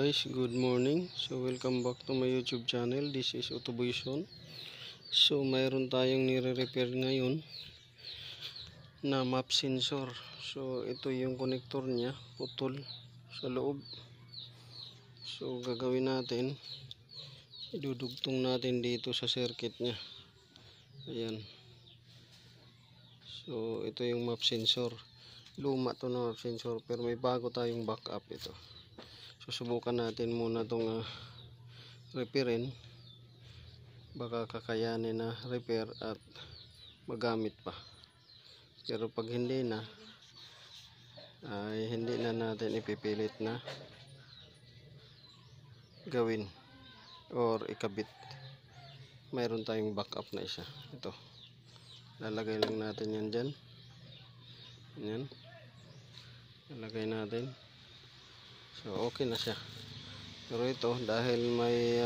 guys, good morning. So welcome back to my YouTube channel. This is Autobuison. So mayroon tayong nire-repair ngayon na map sensor. So ito yung connector niya, putol sa loob. So gagawin natin, idudugtong natin dito sa circuit niya. Ayan. So ito yung map sensor. Luma to na map sensor, pero may bago tayong backup ito. Susubukan natin muna itong repairin. Baka kakayanin na repair at magamit pa. Pero pag hindi na, ay hindi na natin ipipilit na gawin or ikabit. Mayroon tayong backup na isa. Ito. Lalagay lang natin yan dyan. Yan. Lalagay natin. So okay na siya. Pero ito dahil may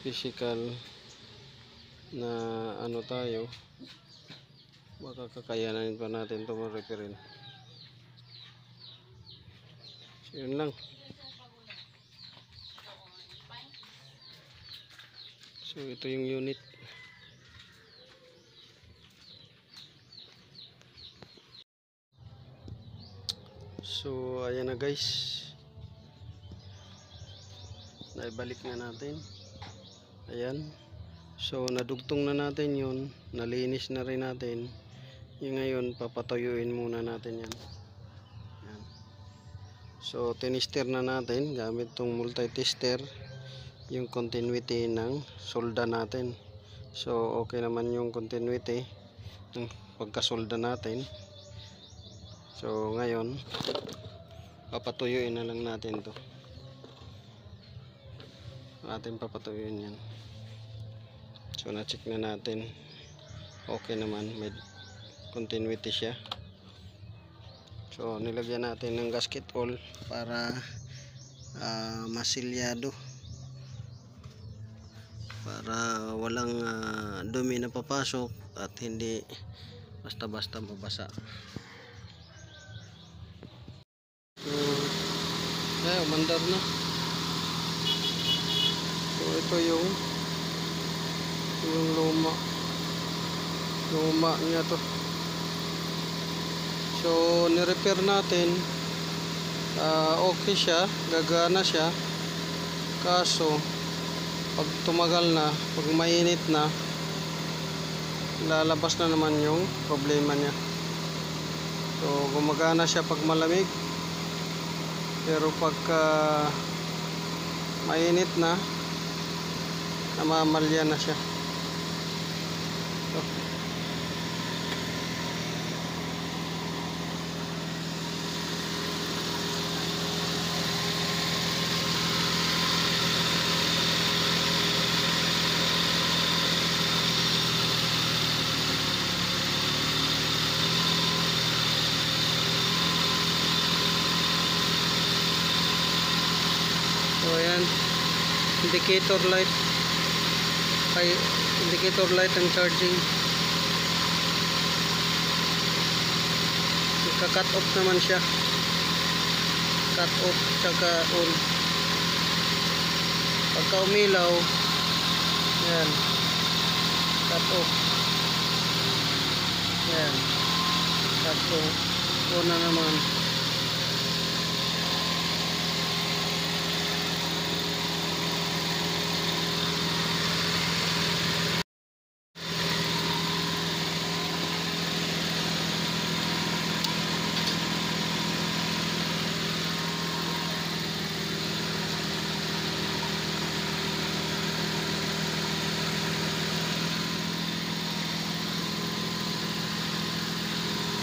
physical na ano tayo, baka kakayanin pa natin ito ma-repairin. So yun lang. So ito yung unit. So ayan na guys, naibalik na natin. Ayan. So nadugtong na natin yun, nalinis na rin natin. Yung ngayon papatuyuin muna natin yan. Ayan. So tinister na natin gamit tong multi-tester yung continuity ng solda natin. So okay naman yung continuity ng pagkasolda natin. So ngayon papatuyuin na lang natin to. Atin papatuyuin yan. So na-check na natin. Okay naman, may continuity siya. So nilagyan natin ng gasket oil para masilyado, para walang dumi na papasok at hindi basta-basta mabasa. So umandar na. So ito yung luma niya to. So ni-repair natin, okay siya, gagana siya. Kaso pag tumagal na, pag mainit na, lalabas na naman yung problema niya. So gumagana siya pag malamig, pero pagka mainit na, namamalya na siya. So ayan, indicator light, ay indicator light ang charging. Ika-cut off naman siya, cut off tsaka on. Pagka umilaw, yan, cut off, yan, cut off, on na naman.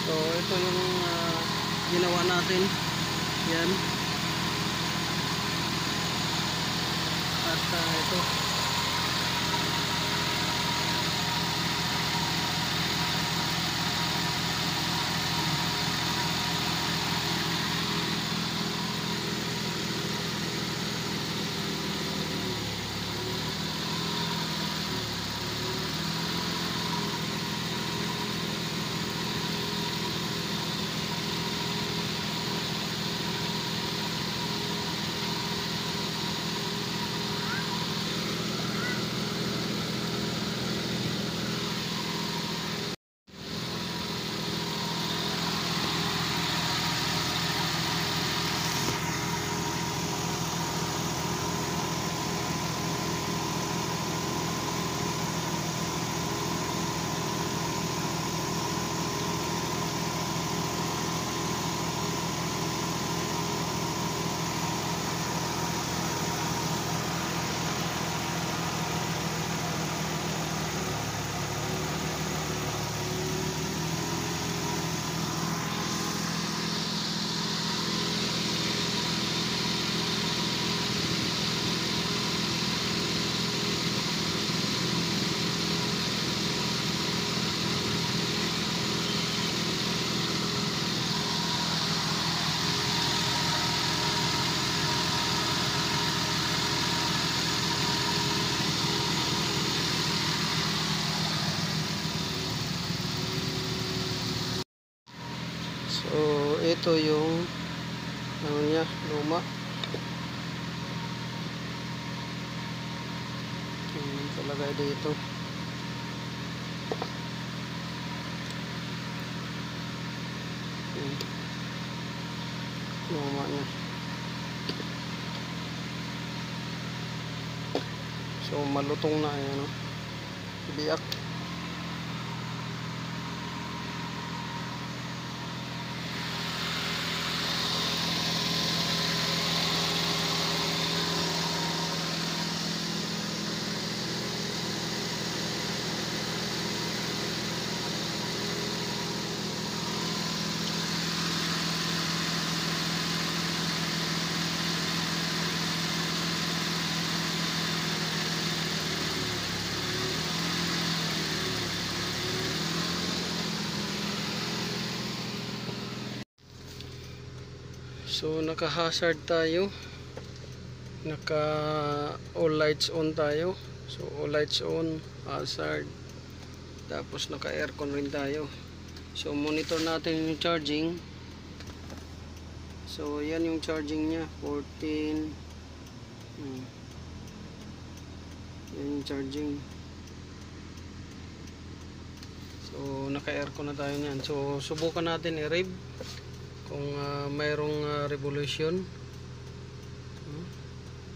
So ito yung ginawa natin. Yan. At ito. ito yung ano niya, luma. Talagay dito. Luma niya. So malutong na yan, no? Biyak. So naka-hazard tayo. Naka all lights on tayo. So all lights on, hazard. Tapos naka aircon rin tayo. So monitor natin yung charging. So yan yung charging niya, 14. Yan yung charging. So naka aircon na tayo niyan. So subukan natin i-rev kung mayroong revolution.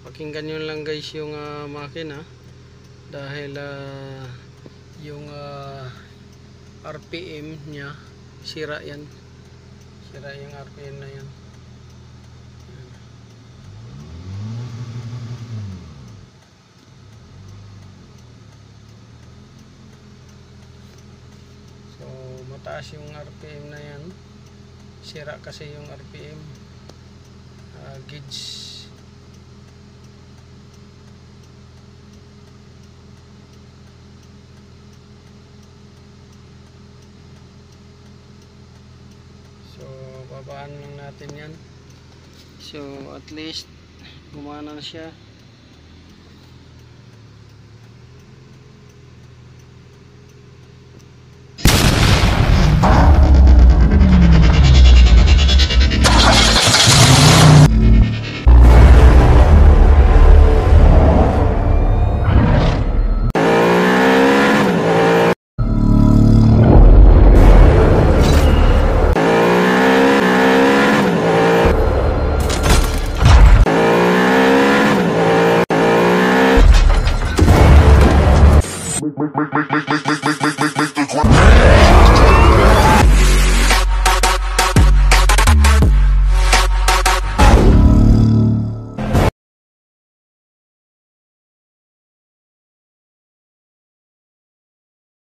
Pakinggan nyo lang guys yung makina, dahil yung RPM nya sira yan, sira yung RPM na yan. So mataas yung RPM na yan, sira kasi yung RPM gauge. So babaan lang natin yan. So at least gumana na siya.